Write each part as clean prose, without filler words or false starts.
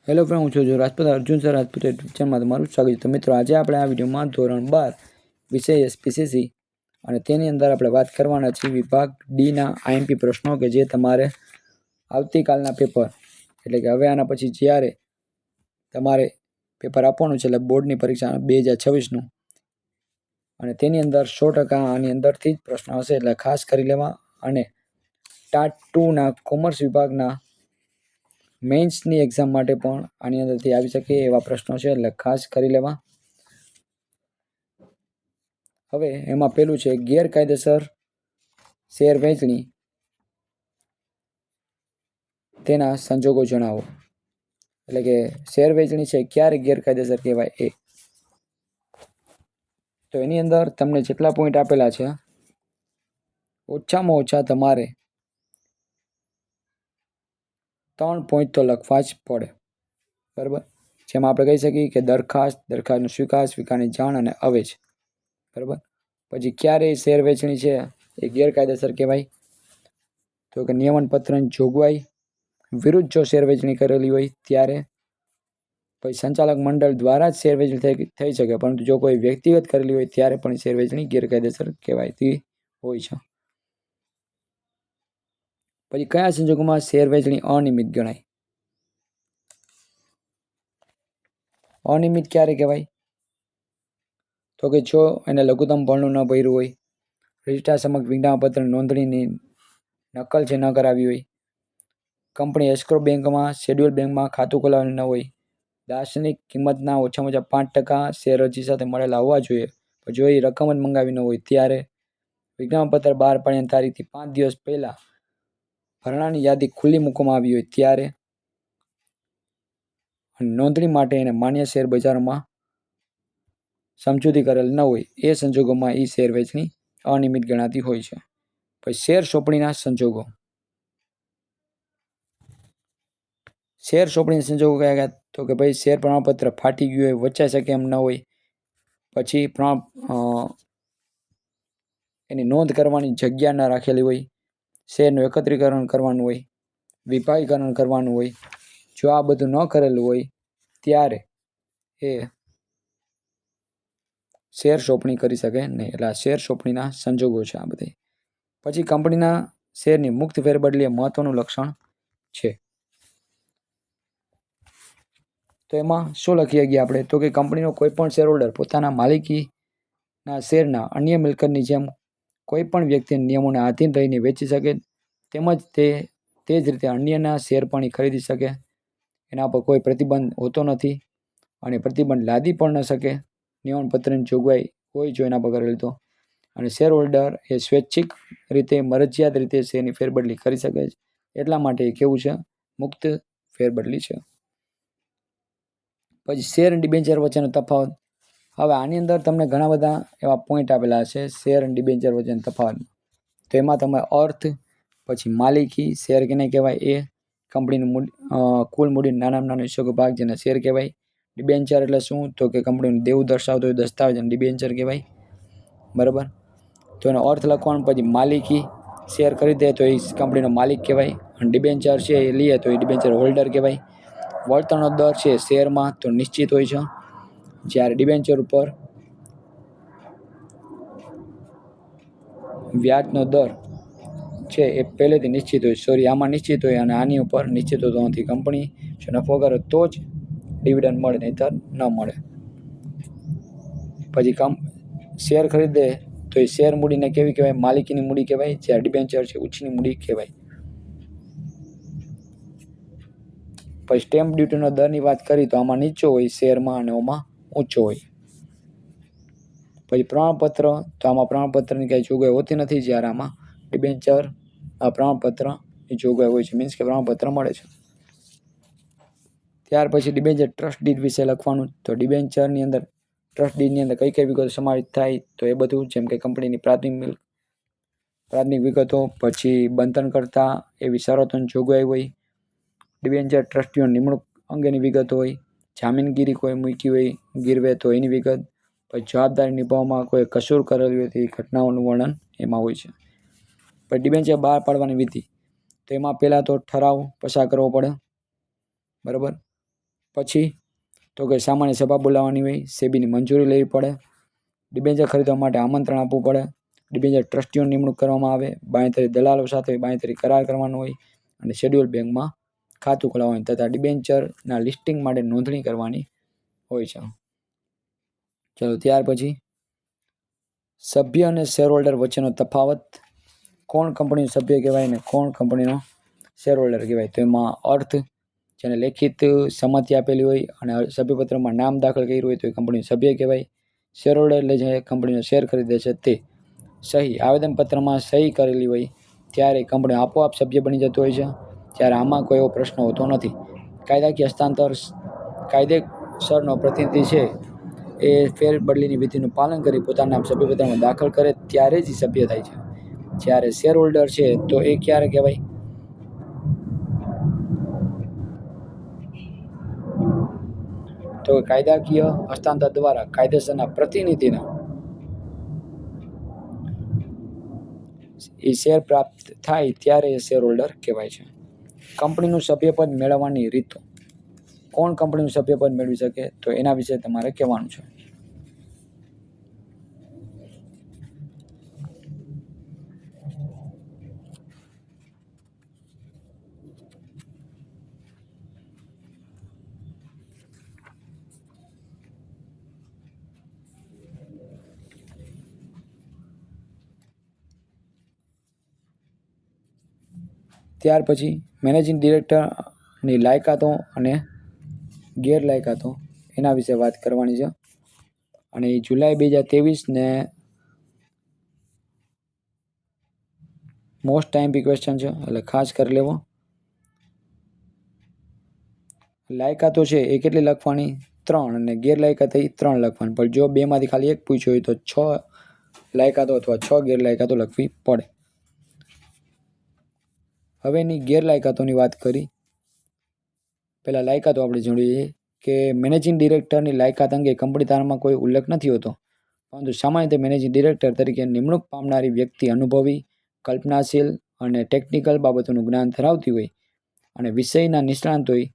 Hello friend, હું છું Rajput Arjun sir Rajput YouTube ચેનલમાં તમારું સ્વાગત છે. તો મિત્રો, આજે આપણે આ વિડીયોમાં ધોરણ 12 વિષય એસપીસીસી અને તેની અંદર આપણે વાત કરવાના છીએ વિભાગ ડીના આઈએમપી પ્રશ્નો કે જે તમારે આવતીકાલના પેપર એટલે કે હવે આના પછી જ્યારે તમારે પેપર આપવાનું છે એટલે બોર્ડની પરીક્ષા 2026નું અને તેની અંદર 100% આની અંદરથી જ પ્રશ્ન હશે એટલે ખાસ કરી લેવા. અને ટાટ 2ના કોમર્સ વિભાગના મેઇન્સની એક્ઝામ માટે પણ આની અંદરથી આવી શકે એવા પ્રશ્નો છે એટલે ખાસ કરી લેવા. હવે એમાં પેલું છે ગેરકાયદેસર શેર વેચણી તેના સંજોગો જણાવો. એટલે કે શેર વેચણી છે ક્યારે ગેરકાયદેસર કહેવાય એ. તો એની અંદર તમને જેટલા પોઈન્ટ આપેલા છે ઓછામાં ઓછા તમારે 3 પોઈન્ટ તો લખવા જ પડે, બરાબર. જેમાં આપણે કહી શકીએ કે દરખાસ્તનો સ્વીકારની જાણ અને અવેજ, બરાબર. પછી ક્યારે શેર વેચણી છે એ ગેરકાયદેસર કહેવાય તો કે નિયમન પત્રની જોગવાઈ વિરુદ્ધ જો શેર વેચણી કરેલી હોય ત્યારે. પછી સંચાલક મંડળ દ્વારા જ શેર વેચણી થઈ શકે, પરંતુ જો કોઈ વ્યક્તિગત કરેલી હોય ત્યારે પણ શેર વેચણી ગેરકાયદેસર કહેવાતી હોય છે. પછી કયા સંજોગોમાં શેર વેચણી અનિયમિત ગણાય? અનિયમિત ક્યારે કહેવાય તો કે જો એને લઘુત્તમ ભરણું ન ભર્યું હોય, રજિસ્ટ્રાર સમક્ષ વિજ્ઞાપનપત્ર નોંધણીની નકલ છે ન કરાવી હોય, કંપની એસ્ક્રો બેંકમાં શેડ્યુલ બેંકમાં ખાતું ખોલાવેલું ન હોય, દાર્શનિક કિંમતના ઓછામાં ઓછા 5% શેર અરજી સાથે મળેલા હોવા જોઈએ, જો એ રકમ જ મંગાવી ન હોય ત્યારે, વિજ્ઞાપનપત્ર બહાર પાડ્યાની તારીખથી 5 દિવસ પહેલાં ભરણાની યાદી ખુલ્લી મૂકવામાં આવી હોય ત્યારે, અને નોંધણી માટે એને માન્ય શેર બજારોમાં સમજૂતી કરેલ ન હોય એ સંજોગોમાં એ શેર વેચણી અનિયમિત ગણાતી હોય છે. પછી શેર સોંપણીના સંજોગો. શેર સોંપણીના સંજોગો કયા કયા તો કે ભાઈ શેર પ્રમાણપત્ર ફાટી ગયું હોય, વચાઈ શકે એમ ન હોય, પછી એની નોંધ કરવાની જગ્યા ન રાખેલી હોય, શેરનું એકત્રીકરણ કરવાનું હોય, વિભાગીકરણ કરવાનું હોય. જો આ બધું ન કરેલું હોય ત્યારે એ શેર સોંપણી કરી શકે નહીં. એટલે આ શેર સોંપણીના સંજોગો છે આ બધી. પછી કંપનીના શેરની મુક્ત ફેરબદલી એ મહત્વનું લક્ષણ છે. તો એમાં શું લખી શકીએ આપણે તો કે કંપનીનો કોઈ પણ શેર હોલ્ડર પોતાના માલિકીના શેરના અન્ય મિલકતની જેમ કોઈ પણ વ્યક્તિના નિયમોને આધીન રહીને વેચી શકે, તેમજ તે જ રીતે અન્યના શેર પણ ખરીદી શકે. એના પર કોઈ પ્રતિબંધ હોતો નથી અને પ્રતિબંધ લાદી પણ ન શકે. નિયમનપત્રની જોગવાઈ હોય જો એના પર કરેલી તો. અને શેર હોલ્ડર એ સ્વૈચ્છિક રીતે મરજિયાત રીતે શેરની ફેરબદલી કરી શકે છે. એટલા માટે એ કેવું છે? મુક્ત ફેરબદલી છે. પછી શેર અને ડિબેન્ચર વચ્ચેનો તફાવત. હવે આની અંદર તમને ઘણા બધા એવા પોઈન્ટ આપેલા છે શેર અને ડિબેન્ચર વચ્ચેનો તફાવત. તો એમાં તમે અર્થ, પછી માલિકી, શેર કેને કહેવાય એ, કંપનીનું કુલ મૂડીનો નાનામાં નાનો હિસ્સો ભાગ જેને શેર કહેવાય. ડિબેન્ચર એટલે શું તો કે કંપનીનું દેવું દર્શાવતો હોય દસ્તાવેજ અને ડિબેન્ચર કહેવાય, બરાબર. તો એનો અર્થ લખવાનો. પછી માલિકી, શેર ખરીદે તો એ કંપનીનો માલિક કહેવાય, અને ડિબેન્ચર છે એ લઈએ તો એ ડિબેન્ચર હોલ્ડર કહેવાય. વળતરનો દર છે શેરમાં તો નિશ્ચિત હોય છે, જ્યારે ડિબેન્ચર ઉપર વ્યાજનો દર છે એ પહેલેથી નિશ્ચિત હોય. આમાં નિશ્ચિત હોય અને આની ઉપર નિશ્ચિત હોતો નથી. કંપની જો નફો કરે તો જ ડિવિડન્ડ મળે, નહીંતર ન મળે. પછી શેર ખરીદે તો એ શેર મૂડીને કેવી કહેવાય? માલિકીની મૂડી કહેવાય, જ્યારે ડિબેન્ચર છે ઉછીની મૂડી કહેવાય. પછી સ્ટેમ્પ ડ્યુટીનો દરની વાત કરી તો આમાં નીચો હોય શેરમાં અને ઓમાં ઊંચો હોય. પછી પ્રમાણપત્ર, તો આમાં પ્રમાણપત્રની કંઈ જોગવાઈ હોતી નથી, જ્યારે આમાં ડિબેન્ચર પ્રમાણપત્રની જોગવાઈ હોય છે, મીન્સ કે પ્રમાણપત્ર મળે છે. ત્યાર પછી ડિબેન્ચર ટ્રસ્ટ ડીડ વિશે લખવાનું. તો ડિબેન્ચરની અંદર ટ્રસ્ટ ડીડની અંદર કઈ કઈ વિગતો સમાવેશ થાય તો એ બધું, જેમ કે કંપનીની પ્રાથમિક વિગતો, પછી બંધન કરતા એવી શરતોની જોગવાઈ હોય, ડિબેન્ચર ટ્રસ્ટીઓની નિમણૂક અંગેની વિગતો હોય, જામીનગીરી કોઈ મૂકી હોય ગીરવે તો એની વિગત, પછી જવાબદારી નિભાવવામાં કોઈ કસૂર કરેલી હોય તેવી ઘટનાઓનું વર્ણન એમાં હોય છે. પછી ડિબેન્ચર બહાર પાડવાની વિધિ. તો એમાં પહેલાં તો ઠરાવ પસાર કરવો પડે, બરાબર. પછી તો કે સામાન્ય સભા બોલાવવાની હોય, સેબીની મંજૂરી લેવી પડે, ડિબેન્ચર ખરીદવા માટે આમંત્રણ આપવું પડે, ડિબેન્ચર ટ્રસ્ટીઓની નિમણૂક કરવામાં આવે, બાંયધરી દલાલો સાથે બાંયધરી કરાર કરવાનો હોય અને શેડ્યુલ બેંકમાં ખાતું ખોલાવવાનું તથા ડિબેન્ચરના લિસ્ટિંગ માટે નોંધણી કરવાની હોય છે. ચલો ત્યાર પછી સભ્ય અને શેર હોલ્ડર વચ્ચેનો તફાવત. કોણ કંપનીનો સભ્ય કહેવાય અને કોણ કંપનીનો શેર હોલ્ડર કહેવાય? તો એમાં અર્થ, જેને લેખિત સંમતિ આપેલી હોય અને સભ્યપત્રમાં નામ દાખલ કર્યું હોય તો એ કંપનીનો સભ્ય કહેવાય. શેર હોલ્ડર એટલે જે કંપનીનો શેર ખરીદે છે તે. સહી, આવેદનપત્રમાં સહી કરેલી હોય ત્યારે કંપની આપોઆપ સભ્ય બની જતો હોય છે, જ્યારે આમાં કોઈ એવો પ્રશ્ન હોતો નથી. કાયદાકીય હસ્તાંતર. કાયદેસરનો પ્રતિનિધિ છે એ ફેરબદલીની વિધિનું પાલન કરી પોતાનું નામ સભ્યપત્રમાં દાખલ કરે ત્યારે જ સભ્ય થાય છે. જ્યારે શેર હોલ્ડર છે તો એ ક્યારે કહેવાય? તો કાયદાકીય હસ્તાંતર દ્વારા કાયદેસરના પ્રતિનિધિને એ શેર પ્રાપ્ત થાય ત્યારે એ શેર હોલ્ડર કહેવાય છે. કંપનીનું સભ્યપદ મેળવવાની રીતો. કોણ કંપનીનું સભ્યપદ મેળવી શકે? તો એના વિશે તમારે કહેવાનું છે. ત્યાર પછી મેનેજિંગ ડિરેક્ટરની લાયકાતો અને ગેરલાયકાતો એના વિશે વાત કરવાની છે. અને એ જુલાઈ 2023 ને મોસ્ટ આઈએમપી ક્વેશ્ચન છે એટલે ખાસ કરી લેવો. લાયકાતો છે એ કેટલી લખવાની? 3 અને ગેરલાયકાત એ 3 લખવાની. પણ જો બેમાંથી ખાલી એક પૂછ્યું હોય તો 6 લાયકાતો અથવા 6 ગેરલાયકાતો લખવી પડે. હવે એની ગેરલાયકાતોની વાત કરી. પહેલાં લાયકાતો આપણે જોઈએ કે મેનેજિંગ ડિરેક્ટરની લાયકાત અંગે કંપની ધારામાં કોઈ ઉલ્લેખ નથી હોતો, પરંતુ સામાન્ય રીતે મેનેજિંગ ડિરેક્ટર તરીકે નિમણૂક પામનારી વ્યક્તિ અનુભવી, કલ્પનાશીલ અને ટેકનિકલ બાબતોનું જ્ઞાન ધરાવતી હોય અને વિષયના નિષ્ણાત હોય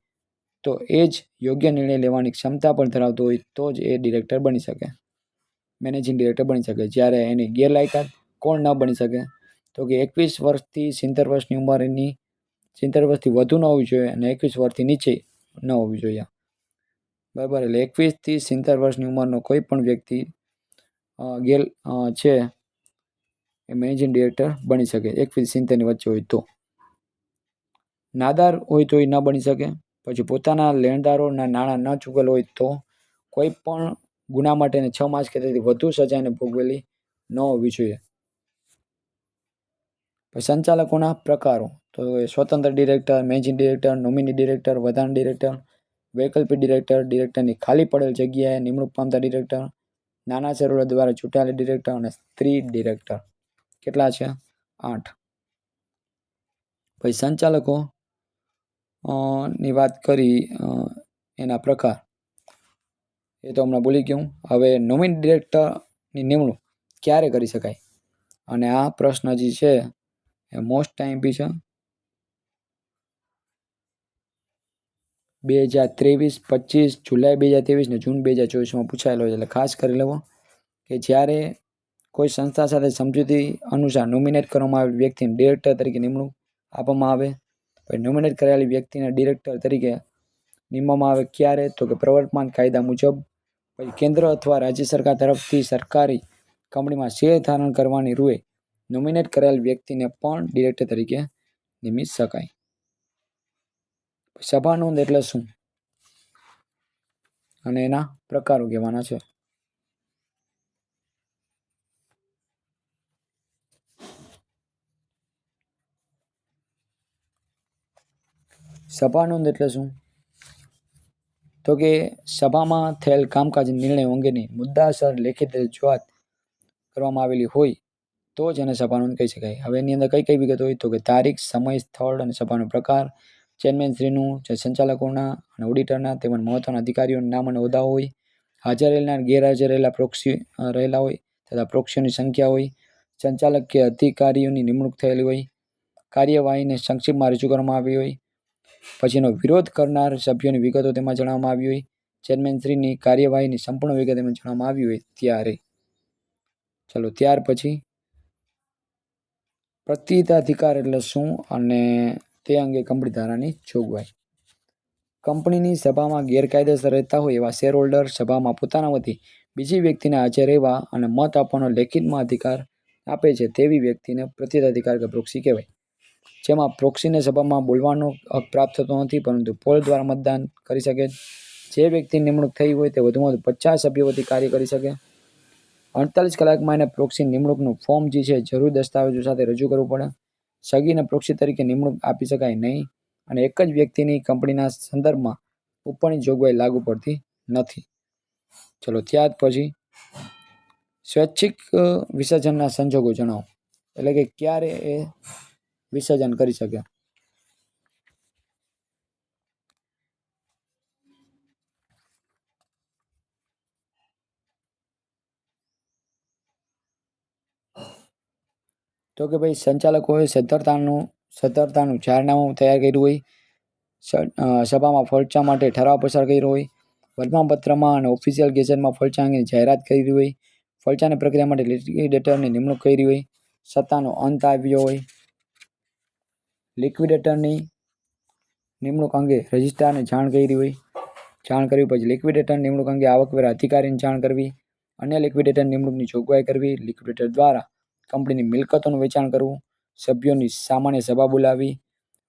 તો એ જ યોગ્ય નિર્ણય લેવાની ક્ષમતા પણ ધરાવતો હોય તો જ એ ડિરેક્ટર બની શકે, મેનેજિંગ ડિરેક્ટર બની શકે. જ્યારે એની ગેરલાયકાત કોણ ન બની શકે? તો કે 21 વર્ષથી 70 વર્ષની ઉંમરની 70 વર્ષથી વધુ ન હોવી જોઈએ અને 21 વર્ષથી નીચે ન હોવી જોઈએ. બરાબર, એટલે 21 થી 70 વર્ષની ઉંમરનો કોઈ પણ વ્યક્તિ છે એ મેનેજિંગ ડિરેક્ટર બની શકે 21 થી 70 ની વચ્ચે હોય તો. નાદાર હોય તો એ ન બની શકે. પછી પોતાના લેણદારોના નાણાં ન ચૂકવેલ હોય તો, કોઈ પણ ગુના માટે 6 માસ કે તેથી વધુ સજાને ભોગવેલી ન હોવી જોઈએ. સંચાલકોના પ્રકારો. તો સ્વતંત્ર director, managing director, nominee director, વધારાના ડિરેક્ટર, વૈકલ્પિક ડિરેક્ટર, ડિરેક્ટરની ખાલી પડેલ જગ્યાએ નિમણૂક પામતા ડિરેક્ટર, નાના શેરહોલ્ડર દ્વારા ચૂંટાયેલા ડિરેક્ટર અને સ્ત્રી ડિરેક્ટર. કેટલા છે? 8. પછી સંચાલકો ની વાત કરી એના પ્રકાર એ તો હમણાં ભૂલી ગયું. હવે નોમિની ડિરેક્ટરની નિમણૂક ક્યારે કરી શકાય? અને આ પ્રશ્ન જે છે એ મોસ્ટ આઈએમપી છે. 2023, 25 જુલાઈ 2023 ને જૂન 2024 પૂછાયેલો છે. એટલે ખાસ કરી લેવો કે જ્યારે કોઈ સંસ્થા સાથે સમજૂતી અનુસાર નોમિનેટ કરવામાં આવેલ વ્યક્તિને ડિરેક્ટર તરીકે નિમણૂક આપવામાં આવે. પછી નોમિનેટ કરાયેલી વ્યક્તિને ડિરેક્ટર તરીકે નિમવામાં આવે ક્યારે? તો કે પ્રવર્તમાન કાયદા મુજબ. પછી કેન્દ્ર અથવા રાજ્ય સરકાર તરફથી સરકારી કંપનીમાં શેર ધારણ કરવાની રૂએ નોમિનેટ કરાયેલ વ્યક્તિને પણ ડિરેક્ટર તરીકે નિમી શકાય. સભા નોંધ એટલે શું અને એના પ્રકારો કહેવાના છે. સભા નોંધ એટલે શું? તો કે સભામાં થયેલ કામકાજ નિર્ણયો અંગેની મુદ્દાસર લેખિત રજૂઆત કરવામાં આવેલી હોય તો જ એને સભા નોંધ કહી શકાય. હવે એની અંદર કઈ કઈ વિગત હોય? તો કે તારીખ, સમય, સ્થળ અને સભાનો પ્રકાર, ચેરમેનશ્રીનું, સંચાલકોના અને ઓડિટરના તેમજ મહત્વના અધિકારીઓના નામ અને હોદ્દા હોય, હાજર રહેલા અને ગેરહાજર રહેલા પ્રોક્સી રહેલા હોય તથા પ્રોક્સીઓની સંખ્યા હોય, સંચાલક કે અધિકારીઓની નિમણૂક થયેલી હોય, કાર્યવાહીને સંક્ષિપ્તમાં રજૂ કરવામાં આવી હોય, પછીનો વિરોધ કરનાર સભ્યોની વિગતો તેમાં જણાવવામાં આવી હોય, ચેરમેનશ્રીની કાર્યવાહીની સંપૂર્ણ વિગત તેમાં જણાવવામાં આવી હોય ત્યારે. ચલો ત્યાર પછી પ્રતિહિતાધિકાર એટલે શું અને તે અંગે કંપની ધારાની જોગવાઈ. કંપનીની સભામાં ગેરકાયદેસર રહેતા હોય એવા શેર હોલ્ડર સભામાં પોતાના વતી બીજી વ્યક્તિને હાજર રહેવા અને મત આપવાનો લેખિતમાં અધિકાર આપે છે તેવી વ્યક્તિને પ્રતિહિતાધિકાર કે પ્રોક્સી કહેવાય. જેમાં પ્રોક્સીને સભામાં બોલવાનો હક પ્રાપ્ત થતો નથી, પરંતુ પોલ દ્વારા મતદાન કરી શકે. જે વ્યક્તિની નિમણૂક થઈ હોય તે વધુમાં વધુ 50 સભ્યો વતી કાર્ય કરી શકે. 48 કલાકમાં એને પ્રોક્સી નિમણૂકનું ફોર્મ જે છે જરૂરી દસ્તાવેજો સાથે રજૂ કરવું પડે. સગીને પ્રોક્સી તરીકે નિમણૂક આપી શકાય નહીં અને એક જ વ્યક્તિની કંપનીના સંદર્ભમાં ઉપરની જોગવાઈ લાગુ પડતી નથી. ચલો ત્યાર પછી સ્વૈચ્છિક વિસર્જનના સંજોગો જણાવો, એટલે કે ક્યારે એ વિસર્જન કરી શકે. તો કે ભાઈ સંચાલકોએ સદ્ધરતાનું જાહેરનામું તૈયાર કર્યું હોય, સભામાં ફરજા માટે ઠરાવ પસાર કર્યો હોય, વર્તમાનપત્રમાં અને ઓફિશિયલ ગેઝેટમાં ફરજા અંગેની જાહેરાત કરી હોય, ફરજાની પ્રક્રિયા માટે લિક્વિડેટરની નિમણૂક કરી હોય, સત્તાનો અંત આવ્યો હોય, લિક્વિડેટરની નિમણૂક અંગે રજિસ્ટ્રારને જાણ કરી હોય, જાણ કરવી પછી લિક્વિડેટરની નિમણૂક અંગે આવકવેરા અધિકારીને જાણ કરવી, અન્ય લિક્વિડેટરની નિમણૂકની જોગવાઈ કરવી, લિક્વિડેટર દ્વારા કંપનીની મિલકતોનું વેચાણ કરવું, સભ્યોની સામાન્ય સભા બોલાવી,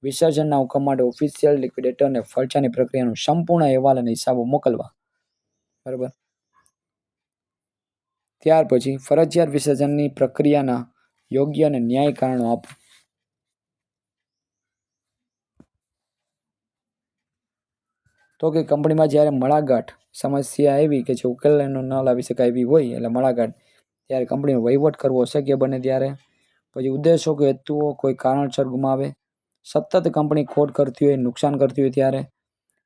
વિસર્જનના હુકમ માટે ઓફિશિયલ લિક્વિડેટરને ફરજાની પ્રક્રિયાનો સંપૂર્ણ અહેવાલ અને હિસાબો મોકલવા. બરાબર. ત્યાર પછી ફરજિયાત વિસર્જનની પ્રક્રિયાના યોગ્ય અને ન્યાયી કારણો આપો. તો કે કંપનીમાં જ્યારે મળાગાંઠ સમસ્યા આવી કે જે ઉકેલનો ન લાવી શકાય એવી હોય, એટલે મળાગાંઠ, ત્યારે કંપનીનો વહીવટ કરવો અશક્ય બને ત્યારે. પછી ઉદ્દેશો કે હેતુઓ કોઈ કારણસર ગુમાવે, સતત કંપની ખોટ કરતી હોય, નુકસાન કરતી હોય ત્યારે,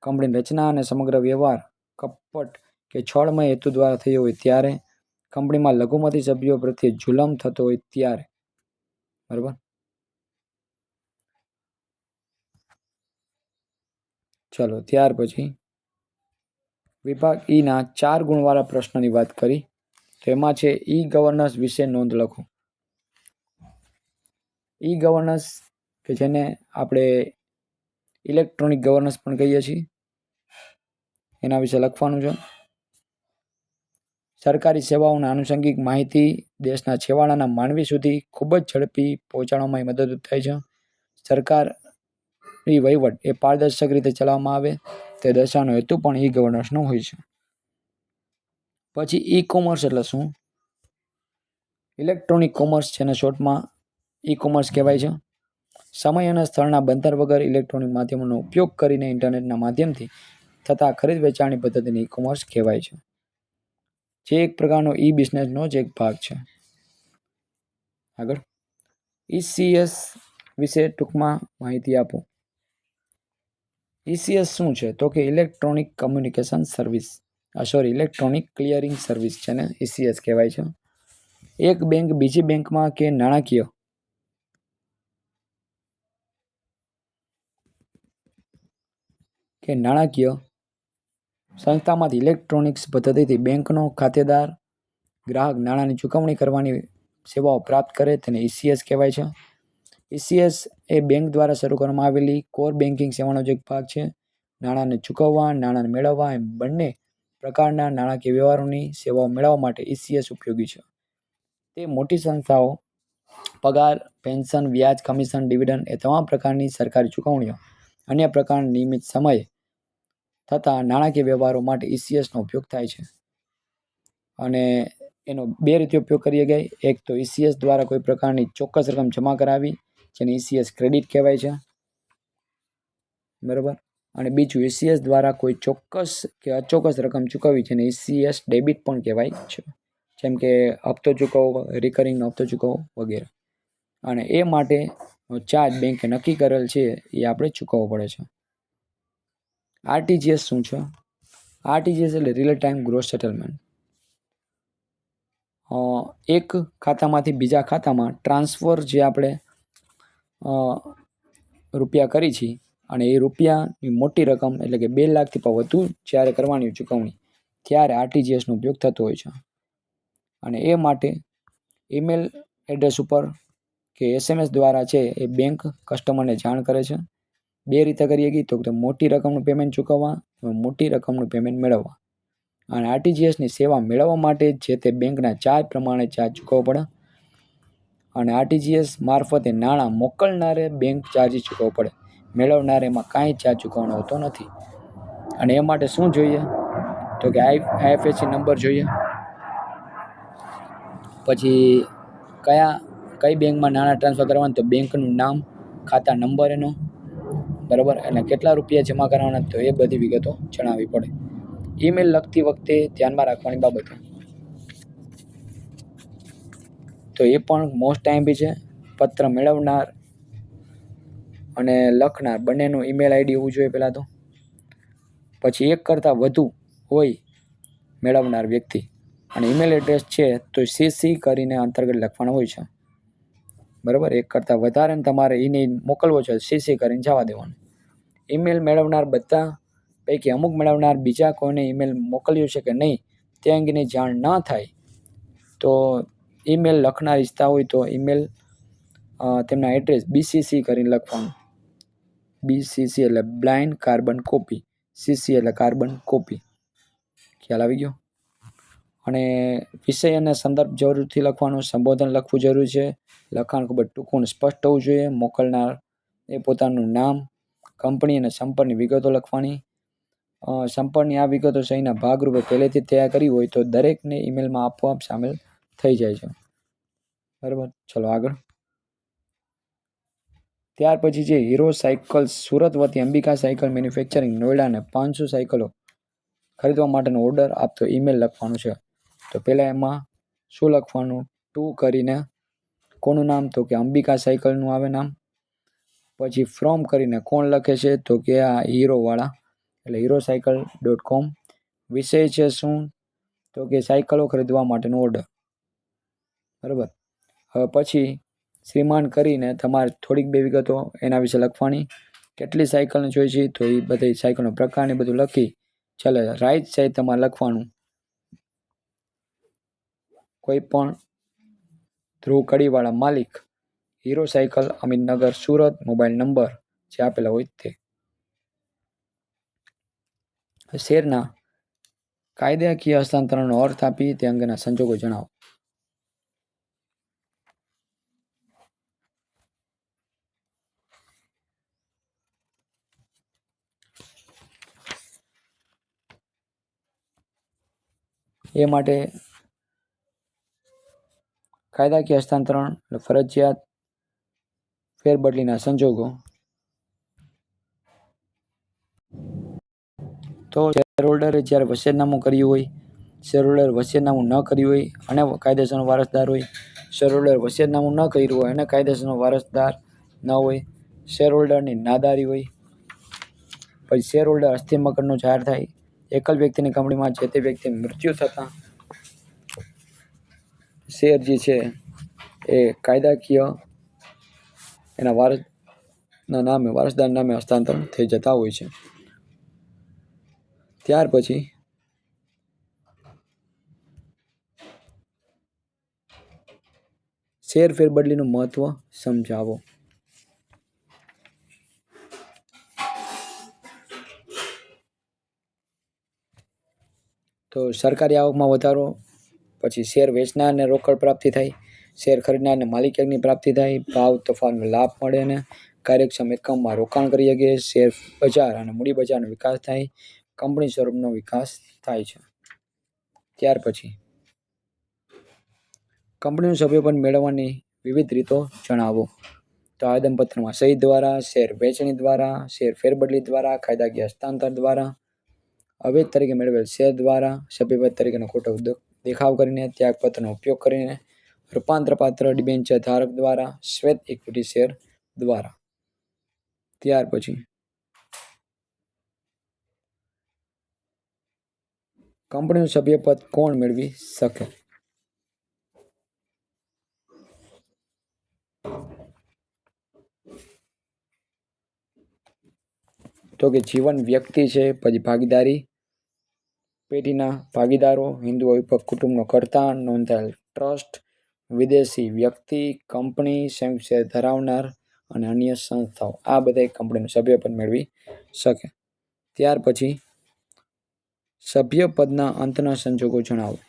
કંપનીની રચના અને સમગ્ર વ્યવહાર કપટ કે છળમય હેતુ દ્વારા થયો હોય ત્યારે, કંપનીમાં લઘુમતી સભ્યો પ્રત્યે જુલમ થતો હોય ત્યારે. બરાબર. ચલો ત્યાર પછી વિભાગ ઈના 4 ગુણવાળા પ્રશ્નની વાત કરી, તો એમાં છે ઈ ગવર્નન્સ વિશે નોંધ લખો. ઈ ગવર્નન્સ કે જેને આપણે ઇલેક્ટ્રોનિક ગવર્નન્સ પણ કહીએ છીએ, એના વિશે લખવાનું છે. સરકારી સેવાઓના આનુષંગિક માહિતી દેશના છેવાડાના માનવી સુધી ખૂબ જ ઝડપી પહોંચાડવામાં મદદરૂપ થાય છે. સરકારી વહીવટ એ પારદર્શક રીતે ચલાવવામાં આવે તે દર્શાવવાનો હેતુ પણ ઈ ગવર્નન્સનો હોય છે. પછી ઈ કોમર્સ એટલે શું? ઇલેક્ટ્રોનિક કોમર્સ જેને શોર્ટમાં ઈ કોમર્સ કહેવાય છે. સમય અને સ્થળના બંધન વગર ઇલેક્ટ્રોનિક માધ્યમોનો ઉપયોગ કરીને ઇન્ટરનેટના માધ્યમથી થતા ખરીદ વેચાણની પદ્ધતિને ઈ કોમર્સ કહેવાય છે, જે એક પ્રકારનો ઈ બિઝનેસનો જ એક ભાગ છે. આગળ ઈસીએસ વિશે ટૂંકમાં માહિતી આપો. ઈસીએસ શું છે? તો કે electronic communication service, electronic clearing service જેને ઈસીએસ કહેવાય છે. એક બેંક બીજી બેંકમાં કે નાણાકીય સંસ્થામાંથી ઇલેક્ટ્રોનિક્સ પદ્ધતિથી બેંકનો ખાતેદાર ગ્રાહક નાણાંની ચૂકવણી કરવાની સેવાઓ પ્રાપ્ત કરે તેને ઈસીએસ કહેવાય છે. ઈસીએસ એ બેંક દ્વારા શરૂ કરવામાં આવેલી કોર બેન્કિંગ સેવાનો જ એક ભાગ છે. નાણાંને ચૂકવવા, નાણાંને મેળવવા એમ બંને પ્રકારના નાણાકીય વ્યવહારોની સેવાઓ મેળવવા માટે ઈસીએસ ઉપયોગી છે. તે મોટી સંસ્થાઓ પગાર, પેન્શન, વ્યાજ, કમિશન, ડિવિડન્ડ એ તમામ પ્રકારની સરકારી ચૂકવણીઓ, અન્ય પ્રકારના નિયમિત સમયે થતા નાણાકીય વ્યવહારો માટે ઈસીએસનો ઉપયોગ થાય છે. અને એનો 2 રીતે ઉપયોગ કરી શકાય. એક તો ઈસીએસ દ્વારા કોઈ પ્રકારની ચોક્કસ રકમ જમા કરાવી, જેને ઈસીએસ ક્રેડિટ કહેવાય છે. બરાબર. અને બીજું ઈસીએસ દ્વારા કોઈ ચોક્કસ કે અચોક્કસ રકમ ચૂકવવી, જેને ઈસીએસ ડેબિટ પણ કહેવાય છે. જેમ કે હપ્તો ચૂકવવો, રિકરિંગનો હપ્તો ચૂકવવો વગેરે. અને એ માટેનો ચાર્જ બેંકે નક્કી કરેલ છે એ આપણે ચૂકવવો પડે છે. આરટીજીએસ શું છે? આરટીજીએસ એટલે રિયલ ટાઈમ ગ્રોસ સેટલમેન્ટ. એક ખાતામાંથી બીજા ખાતામાં ટ્રાન્સફર જે આપણે રૂપિયા કરી છીએ અને એ રૂપિયાની મોટી રકમ એટલે કે 2 લાખથી પણ વધુ જ્યારે કરવાની ચૂકવણી ત્યારે આરટીજીએસનો ઉપયોગ થતો હોય છે. અને એ માટે ઈમેલ એડ્રેસ ઉપર કે SMS દ્વારા છે એ બેંક કસ્ટમરને જાણ કરે છે. 2 રીતે કરી શકીએ, તો મોટી રકમનું પેમેન્ટ ચૂકવવા, મોટી રકમનું પેમેન્ટ મેળવવા. અને આરટીજીએસની સેવા મેળવવા માટે જે તે બેંકના ચાર્જ પ્રમાણે ચાર્જ ચૂકવવો પડે. અને આરટીજીએસ મારફતે નાણાં મોકલનારે બેંક ચાર્જીસ ચૂકવવો પડે. મેળવનારે એમાં કાંઈ ચાર્જ ચૂકવવાનો હોતો નથી. અને એ માટે શું જોઈએ? તો કે IFSC નંબર જોઈએ. પછી કઈ બેંકમાં નાણાં ટ્રાન્સફર કરવાના, તો બેંકનું નામ, ખાતા નંબર એનો, બરાબર, અને કેટલા રૂપિયા જમા કરવાના, તો એ બધી વિગતો જણાવવી પડે. ઈમેલ લખતી વખતે ધ્યાનમાં રાખવાની બાબતો, તો એ પણ મોસ્ટ ટાઈમ બી છે. પત્ર મેળવનાર અને લખનાર બંનેનું ઈમેલ આઈડી હોવું જોઈએ પહેલાં તો. પછી એક કરતાં વધુ હોય મેળવનાર વ્યક્તિ, અને ઈમેલ એડ્રેસ છે તો CC કરીને અંતર્ગત લખવાનું હોય છે. બરાબર, એક કરતાં વધારે તમારે એને મોકલવો છે, CC કરીને જવા દેવાનું. ઈમેલ મેળવનાર બધા પૈકી અમુક મેળવનાર બીજા કોઈને ઈમેલ મોકલ્યું છે કે નહીં તે અંગેની જાણ ન થાય, તો ઈમેલ લખનાર ઈચ્છતા હોય તો ઈમેલ તેમના એડ્રેસ BCC કરીને લખવાનું. BCC એટલે બ્લાઇન્ડ કાર્બન કોપી, CC એટલે કાર્બન કોપી. ખ્યાલ આવી ગયો? અને વિષય અને સંદર્ભ જરૂરથી લખવાનું. સંબોધન લખવું જરૂરી છે. લખાણ ખૂબ જ ટૂંકું અને સ્પષ્ટ હોવું જોઈએ. મોકલનાર એ પોતાનું નામ, કંપની અને સંપર્કની વિગતો લખવાની. સંપર્કની આ વિગતો સહીના ભાગરૂપે પહેલેથી તૈયાર કરી હોય તો દરેકને ઈમેલમાં આપોઆપ સામેલ થઈ જાય છે. બરાબર, ચલો આગળ. ત્યાર પછી છે હીરો સાયકલ્સ સુરત વતી અંબિકા સાયકલ મેન્યુફેક્ચરિંગ નોઈડાને 500 સાયકલો ખરીદવા માટેનો ઓર્ડર આપતો ઈમેલ લખવાનું છે. તો પહેલાં એમાં શું લખવાનું? ટુ કરીને કોનું નામ? તો કે અંબિકા સાયકલનું આવે નામ. પછી ફ્રોમ કરીને કોણ લખે છે? તો કે આ હીરોવાળા, એટલે herocycle.com. વિષય છે શું? તો કે સાયકલો ખરીદવા માટેનો ઓર્ડર. બરાબર, હવે પછી શ્રીમાન કરીને તમારે થોડીક બે વિગતો એના વિશે લખવાની. કેટલી સાયકલની જોઈ છે? તો એ બધી સાયકલનો પ્રકારને બધું લખી ચાલે. રાઈટ સાઈડ તમારે લખવાનું કોઈ પણ ધ્રુવ કડીવાળા માલિક, hero cycle, Amitnagar, Surat, mobile number જે આપેલા હોય તે. શેરના કાયદાકીય હસ્તાંતરણનો અર્થ આપી તે અંગેના સંજોગો જણાવો. એ માટે કાયદાકીય હસ્તાંતરણ ફરજિયાત ફેરબદલીના સંજોગો. તો શેરહોલ્ડરે જ્યારે વસિયતનામું કર્યું હોય, શેરહોલ્ડર વસિયતનામું ન કર્યું હોય અને કાયદેસરનો વારસદાર હોય, શેરહોલ્ડર વસિયતનામું ન કર્યું હોય અને કાયદેસરનો વારસદાર ન હોય, શેરહોલ્ડરની નાદારી હોય, પછી શેરહોલ્ડર અસ્થિર મકરનો જાહેર થાય, એકલ વ્યક્તિની કંપનીમાં જે તે વ્યક્તિનું મૃત્યુ થતાં શેર જે છે એ કાયદાકીય એના વારસદાર નામે હસ્તાંતરણ થઈ જતા હોય છે. ત્યાર પછી શેર ફેરબદલીનું મહત્વ સમજાવો. તો સરકારી આવકમાં વધારો, પછી શેર વેચનારને રોકડ પ્રાપ્તિ થાય, શેર ખરીદનારને માલિકીની પ્રાપ્તિ થાય, ભાવ તફાવતનો લાભ મળે અને કાર્યક્ષમ એકમમાં રોકાણ કરી શકે, શેર બજાર અને મૂડી બજારનો વિકાસ થાય, કંપની સ્વરૂપનો વિકાસ થાય છે. ત્યાર પછી કંપનીનું સભ્યપદ મેળવવાની વિવિધ રીતો જણાવો. તો આવેદનપત્રમાં સહી દ્વારા, શેર વેચણી દ્વારા, શેર ફેરબદલી દ્વારા, કાયદાકીય હસ્તાંતર દ્વારા, અવૈધ તરીકે મેળવેલ શેર દ્વારા, સભ્યપદ તરીકેનો ખોટો દેખાવ કરીને, ત્યાગપત્રનો ઉપયોગ કરીને, રૂપાંતરપાત્ર ડિબેન્ચર ધારક દ્વારા, શ્વેત ઇક્વિટી શેર દ્વારા. ત્યાર પછી કંપનીનું સભ્યપદ કોણ મેળવી શકે? તો કે જીવન વ્યક્તિ છે, પછી ભાગીદારી પેઢીના ભાગીદારો, હિન્દુ અવિભક્ત કુટુંબનો કર્તા, નોંધાયેલ ટ્રસ્ટ, વિદેશી વ્યક્તિ, કંપની, સંયુક્ત શેર ધરાવનાર અને અન્ય સંસ્થાઓ. આ બધા કંપનીનું સભ્યપદ મેળવી શકે. ત્યાર પછી સભ્યપદના અંતના સંજોગો જણાવો.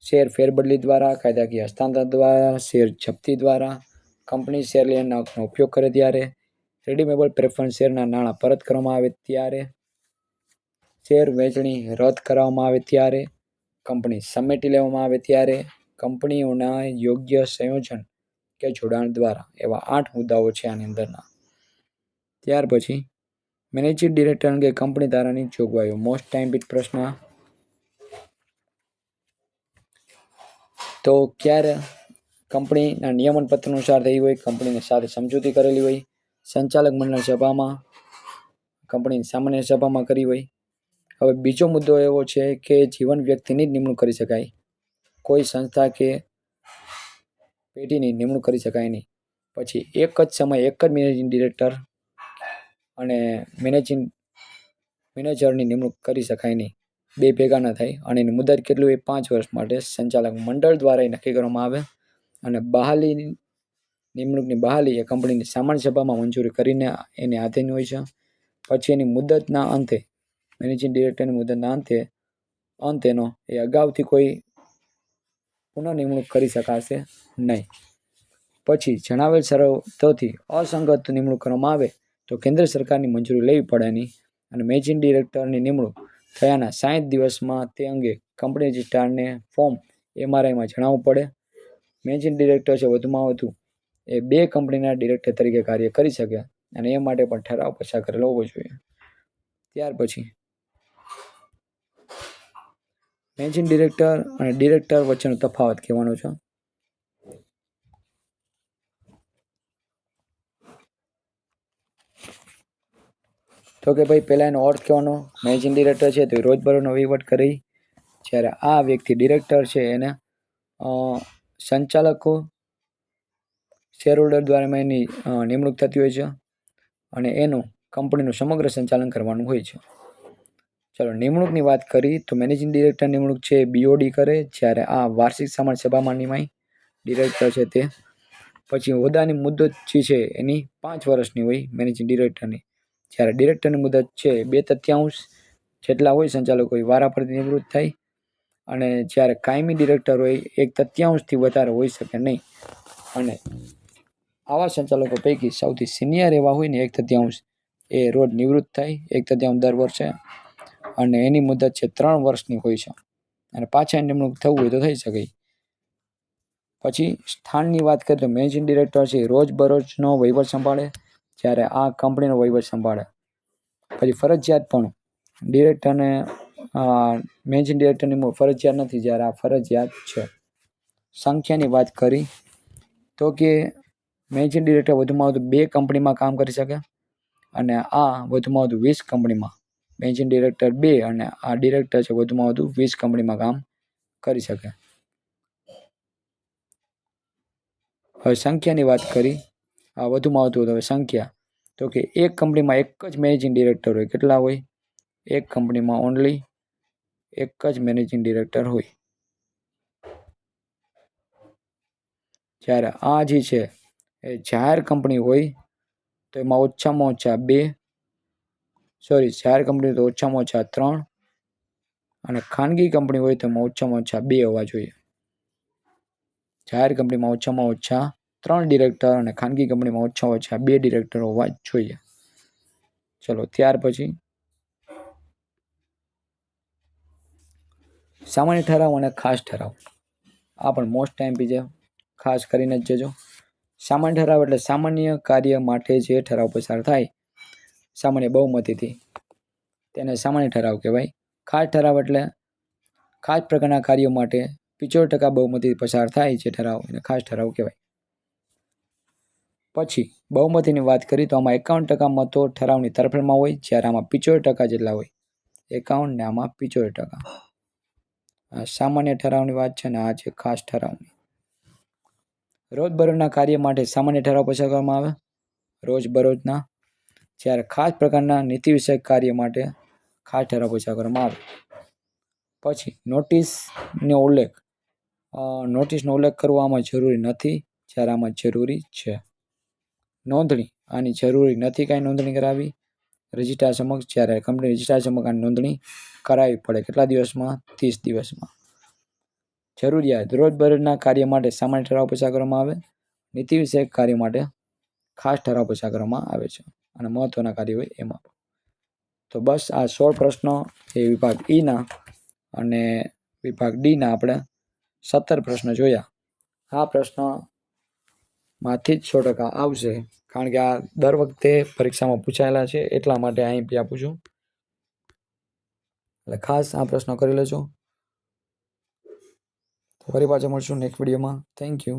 શેર ફેરબદલી દ્વારા, કાયદાકીય હસ્તાંતર દ્વારા, શેર જપ્તી દ્વારા, કંપની શેર લેનારનો ઉપયોગ કરે ત્યારે, રિડીમેબલ પ્રેફરન્સ શેરના નાણાં પરત કરવામાં આવે ત્યારે, શેર વહેંચણી રદ કરવામાં આવે ત્યારે, કંપની સમેટી લેવામાં આવે ત્યારે, કંપનીઓના યોગ્ય સંયોજન કે જોડાણ દ્વારા. એવા 8 મુદ્દાઓ છે આની અંદરના. ત્યાર પછી મેનેજિંગ ડિરેક્ટર અંગે કંપની ધારાની જોગવાઈઓ. મોસ્ટ ટાઈમ બીટ પ્રશ્ન. તો ક્યારે કંપનીના નિયમન પત્ર અનુસાર થઈ હોય, કંપનીની સાથે સમજૂતી કરેલી હોય, સંચાલક મંડળ સભામાં, કંપનીની સામાન્ય સભામાં કરી હોય. હવે બીજો મુદ્દો એવો છે કે જીવન વ્યક્તિની જ નિમણૂક કરી શકાય, કોઈ સંસ્થા કે પેઢીની નિમણૂક કરી શકાય નહીં. પછી એક જ સમયે એક જ મેનેજિંગ ડિરેક્ટર અને મેનેજરની નિમણૂક કરી શકાય નહીં, બે ભેગા ન થાય. અને એની મુદત કેટલી હોય? 5 વર્ષ માટે સંચાલક મંડળ દ્વારા એ નક્કી કરવામાં આવે. અને નિમણૂકની બહાલી એ કંપનીની સામાન્ય સભામાં મંજૂરી કરીને એને આધીન હોય છે. પછી એની મુદતના અંતે, મેનેજિંગ ડિરેક્ટરની મુદતના અંતેનો એ અગાઉથી કોઈ પુનઃનિમણૂક કરી શકાશે નહીં. પછી જણાવેલ શરતોથી અસંગત નિમણૂક કરવામાં આવે તો કેન્દ્ર સરકારની મંજૂરી લેવી પડે નહીં. અને મેનેજિંગ ડિરેક્ટરની નિમણૂક થયાના 60 દિવસમાં તે અંગે કંપની રજિસ્ટ્રારને ફોર્મ MRIમાં જણાવવું પડે. મેનેજિંગ ડિરેક્ટર છે વધુમાં વધુ એ 2 કંપનીના ડિરેક્ટર તરીકે કાર્ય કરી શકે અને એ માટે પણ ઠરાવ પસાર કરેલો હોવો જોઈએ. ત્યાર પછી મેનેજિંગ ડિરેક્ટર અને ડિરેક્ટર વચ્ચેનો તફાવત કહેવાનો છે. તો કે ભાઈ પહેલાં એનો અર્થ કહેવાનો. મેનેજિંગ ડિરેક્ટર છે તો એ રોજબરોજનો વહીવટ કરી, જ્યારે આ વ્યક્તિ ડિરેક્ટર છે એને સંચાલકો શેરહોલ્ડર દ્વારા એની નિમણૂક થતી હોય છે અને એનું કંપનીનું સમગ્ર સંચાલન કરવાનું હોય છે. ચલો નિમણૂકની વાત કરી તો મેનેજિંગ ડિરેક્ટર નિમણૂક છે BOD કરે, જ્યારે આ વાર્ષિક સામાન્ય સભામાં નિમાય ડિરેક્ટર છે તે. પછી હોદ્દાની મુદત જે છે એની 5 વર્ષની હોય મેનેજિંગ ડિરેક્ટરની, જ્યારે ડિરેક્ટરની મુદત છે 2/3 જેટલા હોય સંચાલકો હોય વારાફરતી નિવૃત્ત થાય. અને જ્યારે કાયમી ડિરેક્ટર હોય 1/3 વધારે હોઈ શકે નહીં. અને આવા સંચાલકો પૈકી સૌથી સિનિયર એવા હોય ને 1/3 એ રોજ નિવૃત્ત થાય, 1/3 દર વર્ષે. અને એની મુદત છે 3 વર્ષની હોય છે અને પાછા નિમણૂક થવું હોય તો થઈ શકે. પછી સ્થાનની વાત કરીએ તો મેનેજિંગ ડિરેક્ટર છે રોજબરોજનો વહીવટ સંભાળે, જ્યારે આ કંપનીનો વહીવટ સંભાળે. પછી ફરજિયાત પણ ડિરેક્ટરને મેનેજિંગ ડિરેક્ટરની ફરજિયાત નથી, જ્યારે આ ફરજિયાત છે. સંખ્યાની વાત કરી તો કે મેનેજિંગ ડિરેક્ટર વધુમાં વધુ 2 કંપનીમાં કામ કરી શકે અને આ વધુમાં વધુ 20 કંપનીમાં. મેનેજિંગ ડિરેક્ટર 2 અને આ ડિરેક્ટર છે વધુમાં વધુ 20 કંપનીમાં કામ કરી શકે. હવે સંખ્યાની વાત કરી, આ વધુમાં વધુ હવે સંખ્યા તો કે એક કંપનીમાં એક જ મેનેજિંગ ડિરેક્ટર હોય. કેટલા હોય? એક કંપનીમાં ઓનલી એક જ મેનેજિંગ ડિરેક્ટર હોય. જ્યારે આ જે છે એ જાહેર કંપની હોય તો એમાં ઓછામાં ઓછા 2 જાહેર કંપની તો ઓછામાં ઓછા 3 અને ખાનગી કંપની હોય તો એમાં ઓછામાં ઓછા 2 હોવા જોઈએ. જાહેર કંપનીમાં ઓછામાં ઓછા 3 ડિરેક્ટર અને ખાનગી કંપનીમાં ઓછામાં ઓછા 2 ડિરેક્ટર હોવા જોઈએ. ચલો ત્યાર પછી સામાન્ય ઠરાવ અને ખાસ ઠરાવ. આ પણ મોસ્ટ ટાઈમ છે, ખાસ કરીને જ જજો. સામાન્ય ઠરાવ એટલે સામાન્ય કાર્ય માટે જે ઠરાવ પસાર થાય સામાન્ય બહુમતીથી તેને સામાન્ય ઠરાવ કહેવાય. ખાસ ઠરાવ એટલે ખાસ પ્રકારના કાર્યો માટે 75% બહુમતી પસાર થાય જે ઠરાવ એને ખાસ ઠરાવ કહેવાય. પછી બહુમતીની વાત કરી તો આમાં 51% મતો ઠરાવની તરફેણમાં હોય, જ્યારે આમાં 75% જેટલા હોય. 51 ને આમાં 75%. સામાન્ય ઠરાવની વાત છે ને આ છે ખાસ ઠરાવની. રોજબરોજના કાર્ય માટે સામાન્ય ઠરાવ પસાર કરવામાં આવે રોજબરોજના. જ્યારે ખાસ પ્રકારના નીતિ વિષયક કાર્ય માટે ખાસ ઠરાવ પસાર કરવામાં આવે. પછી નોટિસનો ઉલ્લેખ કરવો આમાં જરૂરી નથી, જ્યારે આમાં જરૂરી છે. નોંધણી આની જરૂરી નથી કાંઈ નોંધણી કરાવી રજિસ્ટ્રાર સમક્ષ, જ્યારે કંપની રજિસ્ટ્રાર સમક્ષ આની નોંધણી કરાવવી પડે. કેટલા દિવસમાં? 30 દિવસમાં. જરૂરિયાત રોજબરોજના કાર્ય માટે સામાન્ય ઠરાવ પસાર કરવામાં આવે, નીતિ વિષયક કાર્ય માટે ખાસ ઠરાવ પસાર કરવામાં આવે છે, અને મહત્વના કાર્ય હોય એમાં. તો બસ આ 16 પ્રશ્નો એ વિભાગ ઈના, અને વિભાગ ડીના આપણે 17 પ્રશ્નો જોયા. આ પ્રશ્નમાંથી જ 100% આવશે, કારણ કે આ દર વખતે પરીક્ષામાં પૂછાયેલા છે, એટલા માટે આઈએમપી આપું છું. એટલે ખાસ આ પ્રશ્નો કરી લેજો. ફરી પાછા મળશું નેક્સ્ટ વિડીયોમાં. Thank you.